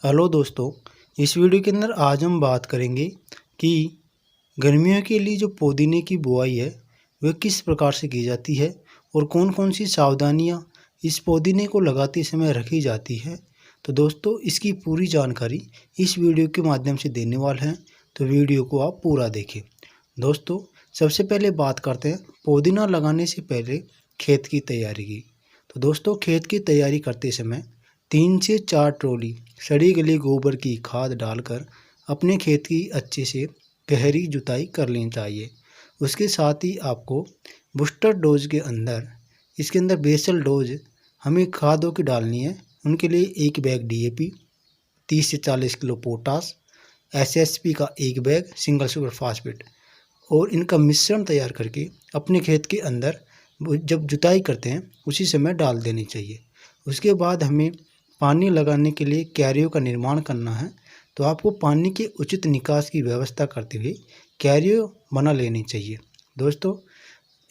Hello दोस्तों, इस video के अंदर आज हम बात करेंगे कि गर्मियों के लिए जो पुदीने की बुआई है वह किस प्रकार से की जाती है और कौन कौन सी सावधानियां इस पुदीने को लगाते समय रखी जाती है। तो दोस्तों, इसकी पूरी जानकारी इस वीडियो के माध्यम से देने वाले हैं, तो वीडियो को आप पूरा देखें। दोस्तों, सबसे पहले बात करते हैं पुदीना लगाने से पहले खेत की तैयारी की। तो दोस्तों, खेत की तैयारी करते समय 3 से 4 ट्रॉली सड़ी गली गोबर की खाद डालकर अपने खेत की अच्छे से गहरी जुताई कर लेनी चाहिए। उसके साथ ही आपको बूस्टर डोज के अंदर इसके अंदर बेसल डोज हमें खादों की डालनी है। उनके लिए 1 बैग DAP, 30 से 40 किलो पोटास, SSP का 1 बैग सिंगल सुपर फास्फेट और इनका मिश्रण तैयार करके अपने खेत के अंदर जब जुताई करते हैं उसी समय डाल देनी चाहिए। उसके बाद हमें पानी लगाने के लिए क्यारियों का निर्माण करना है, तो आपको पानी के उचित निकास की व्यवस्था करते हुए क्यारियों बना लेनी चाहिए। दोस्तों,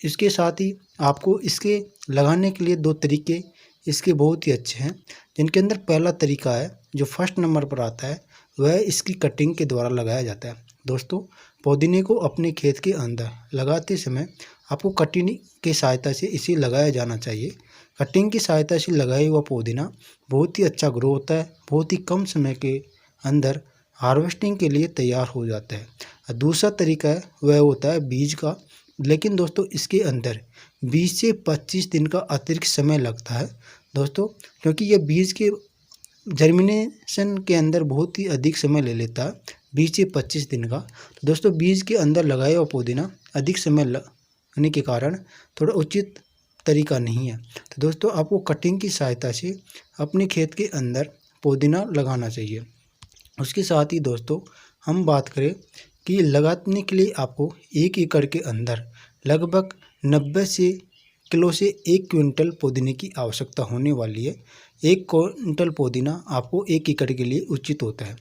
इसके साथ ही आपको इसके लगाने के लिए 2 तरीके इसके बहुत ही अच्छे हैं, जिनके अंदर पहला तरीका है जो फर्स्ट नंबर पर आता है, वह इसकी कटिंग के द्वारा लगाया जाता है। दोस्तों, पुदीने को अपने खेत के अंदर लगाते समय आपको कटिंग की सहायता से इसे लगाया जाना चाहिए। कटिंग की सहायता से लगाया हुआ पुदीना बहुत ही अच्छा ग्रो होता है, बहुत ही कम समय के अंदर हार्वेस्टिंग के लिए तैयार हो जाता है। और दूसरा तरीका है वह होता है बीज का, लेकिन दोस्तों इसके अंदर 20 से 25 दिन का अतिरिक्त समय लगता है दोस्तों, क्योंकि यह बीज के जर्मिनेशन के अंदर बहुत ही अधिक समय ले लेता है, 20 से 25 दिन का। तो दोस्तों, बीज के अंदर लगाया हुआ पुदीना अधिक समय लगने के कारण थोड़ा उचित तरीका नहीं है। तो दोस्तों, आपको कटिंग की सहायता से अपने खेत के अंदर पुदीना लगाना चाहिए। उसके साथ ही दोस्तों, हम बात करें कि लगाने के लिए आपको 1 एकड़ के अंदर लगभग 90 से किलो से 1 क्विंटल पुदीने की आवश्यकता होने वाली है। 1 क्विंटल पुदीना आपको 1 एकड़ के लिए उचित होता है।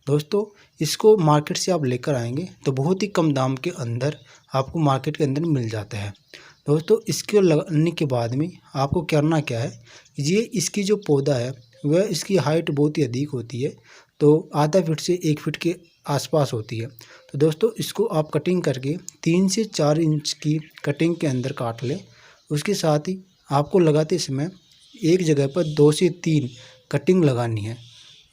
दोस्तों, इसको मार्केट से आप लेकर आएंगे तो बहुत ही कम दाम के अंदर आपको मार्केट के अंदर मिल जाता है। दोस्तों, इसको लगाने के बाद में आपको करना क्या है, ये इसकी जो पौधा है वह इसकी हाइट बहुत ही अधिक होती है, तो आधा फीट से 1 फीट के आसपास होती है। तो दोस्तों, इसको आप कटिंग करके 3 से 4 इंच की कटिंग के अंदर काट लें। उसके साथ ही आपको लगाते समय एक जगह पर 2 से 3 कटिंग लगानी है।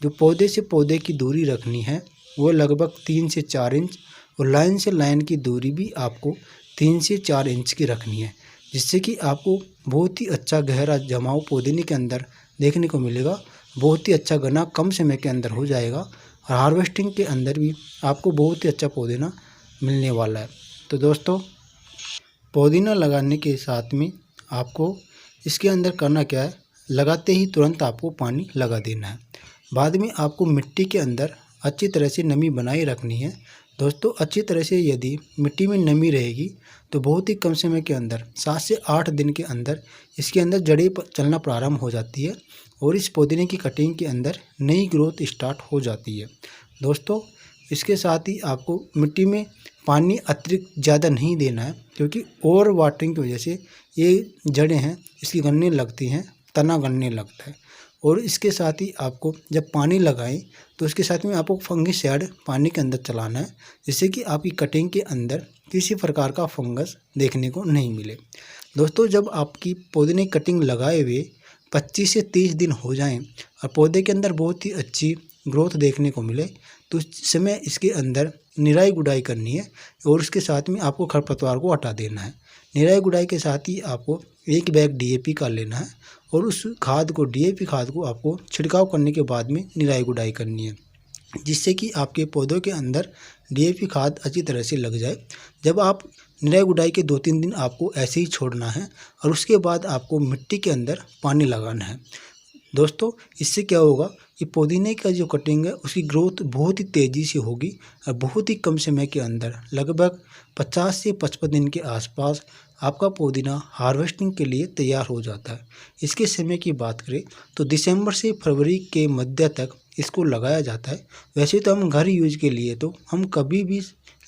जो पौधे से पौधे की दूरी रखनी है वो लगभग 3 से 4 इंच, और लाइन से लाइन की दूरी भी आपको 3 से 4 इंच की रखनी है, जिससे कि आपको बहुत ही अच्छा गहरा जमाव पुदीने के अंदर देखने को मिलेगा। बहुत ही अच्छा घना कम समय के अंदर हो जाएगा और हार्वेस्टिंग के अंदर भी आपको बहुत ही अच्छा पुदीना मिलने वाला है। तो दोस्तों, पुदीना लगाने के साथ में आपको इसके अंदर करना क्या है, लगाते ही तुरंत आपको पानी लगा देना है। बाद में आपको मिट्टी के अंदर अच्छी तरह से नमी बनाए रखनी है। दोस्तों, अच्छी तरह से यदि मिट्टी में नमी रहेगी तो बहुत ही कम समय के अंदर 7 से 8 दिन के अंदर इसके अंदर जड़ें चलना प्रारंभ हो जाती है और इस पुदीने की कटिंग के अंदर नई ग्रोथ स्टार्ट हो जाती है। दोस्तों, इसके साथ ही आपको मिट्टी में पानी अतिरिक्त ज़्यादा नहीं देना है, क्योंकि ओवर वाटरिंग की वजह से ये जड़ें हैं इसकी गलने लगती हैं, तना गलने लगता है। और इसके साथ ही आपको जब पानी लगाएं तो उसके साथ में आपको फंगिसाइड पानी के अंदर चलाना है, जिससे कि आपकी कटिंग के अंदर किसी प्रकार का फंगस देखने को नहीं मिले। दोस्तों, जब आपकी पुदीने की कटिंग लगाए हुए 25 से 30 दिन हो जाएं और पौधे के अंदर बहुत ही अच्छी ग्रोथ देखने को मिले, तो उस समय इसके अंदर निराई गुड़ाई करनी है और उसके साथ में आपको खरपतवार को हटा देना है। निराई गुड़ाई के साथ ही आपको 1 बैग DAP का लेना है और उस खाद को DAP खाद को आपको छिड़काव करने के बाद में निराई गुड़ाई करनी है, जिससे कि आपके पौधों के अंदर DAP खाद अच्छी तरह से लग जाए। जब आप निराई गुड़ाई के 2-3 दिन आपको ऐसे ही छोड़ना है और उसके बाद आपको मिट्टी के अंदर पानी लगाना है। दोस्तों, इससे क्या होगा कि पुदीने का जो कटिंग है उसकी ग्रोथ बहुत ही तेज़ी से होगी और बहुत ही कम समय के अंदर लगभग 50 से 55 दिन के आसपास आपका पुदीना हार्वेस्टिंग के लिए तैयार हो जाता है। इसके समय की बात करें तो दिसंबर से फरवरी के मध्य तक इसको लगाया जाता है। वैसे तो हम घर यूज के लिए तो हम कभी भी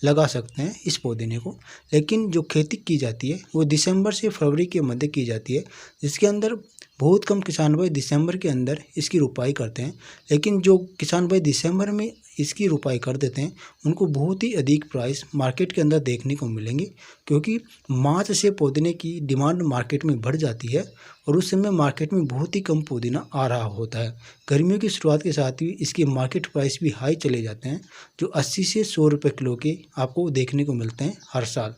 लगा सकते हैं इस पुदीने को, लेकिन जो खेती की जाती है वो दिसंबर से फरवरी के मध्य की जाती है, जिसके अंदर बहुत कम किसान भाई दिसंबर के अंदर इसकी रुपाई करते हैं, लेकिन जो किसान भाई दिसंबर में इसकी रुपाई कर देते हैं उनको बहुत ही अधिक प्राइस मार्केट के अंदर देखने को मिलेंगे, क्योंकि मार्च से पुदीने की डिमांड मार्केट में बढ़ जाती है और उस समय मार्केट में बहुत ही कम पुदीना आ रहा होता है। गर्मियों की शुरुआत के साथ ही इसके मार्केट प्राइस भी हाई चले जाते हैं, जो 80 से 100 रुपये किलो के आपको देखने को मिलते हैं हर साल।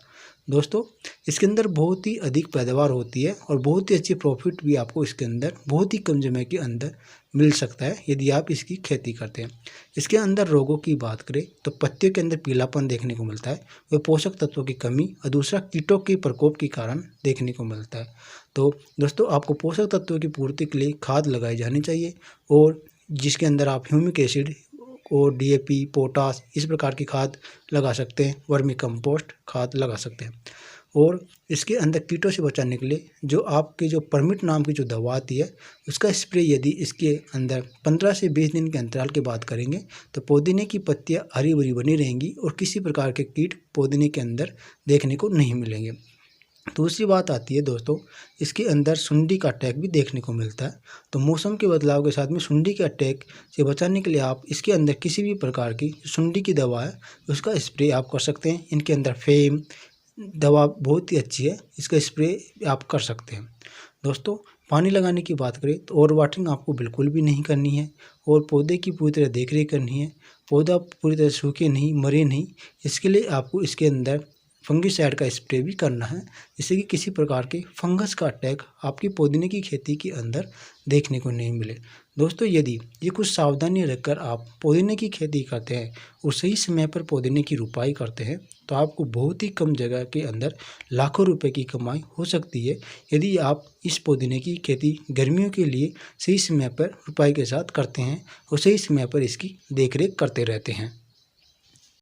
दोस्तों, इसके अंदर बहुत ही अधिक पैदावार होती है और बहुत ही अच्छी प्रॉफिट भी आपको इसके अंदर बहुत ही कम समय के अंदर मिल सकता है यदि आप इसकी खेती करते हैं। इसके अंदर रोगों की बात करें तो पत्तियों के अंदर पीलापन देखने को मिलता है, वह पोषक तत्वों की कमी और दूसरा कीटों के प्रकोप के कारण देखने को मिलता है। तो दोस्तों, आपको पोषक तत्वों की पूर्ति के लिए खाद लगाई जानी चाहिए, और जिसके अंदर आप ह्यूमिक एसिड और डीएपी, पोटास इस प्रकार की खाद लगा सकते हैं, वर्मी कंपोस्ट खाद लगा सकते हैं। और इसके अंदर कीटों से बचाने के लिए जो आपके जो परमिट नाम की जो दवा आती है उसका स्प्रे यदि इसके अंदर 15 से 20 दिन के अंतराल के बाद करेंगे तो पुदीने की पत्तियां हरी भरी बनी रहेंगी और किसी प्रकार के कीट पुदीने के अंदर देखने को नहीं मिलेंगे। दूसरी बात आती है दोस्तों, इसके अंदर सुंडी का अटैक भी देखने को मिलता है। तो मौसम के बदलाव के साथ में सुंडी के अटैक से बचाने के लिए आप इसके अंदर किसी भी प्रकार की सुंडी की दवा है उसका स्प्रे आप कर सकते हैं। इनके अंदर फेम दवा बहुत ही अच्छी है, इसका स्प्रे आप कर सकते हैं। दोस्तों, पानी लगाने की बात करें तो ओवर वाटरिंग आपको बिल्कुल भी नहीं करनी है और पौधे की पूरी तरह देख रेख करनी है। पौधा पूरी तरह सूखे नहीं, मरे नहीं, इसके लिए आपको इसके अंदर फंगिसाइड का स्प्रे भी करना है, जिससे कि किसी प्रकार के फंगस का अटैक आपकी पुदीने की खेती के अंदर देखने को नहीं मिले। दोस्तों, यदि ये कुछ सावधानी रखकर आप पुदीने की खेती करते हैं और सही समय पर पुदीने की रुपाई करते हैं तो आपको बहुत ही कम जगह के अंदर लाखों रुपए की कमाई हो सकती है, यदि आप इस पुदीने की खेती गर्मियों के लिए सही समय पर रुपाई के साथ करते हैं और सही समय पर इसकी देखरेख करते रहते हैं।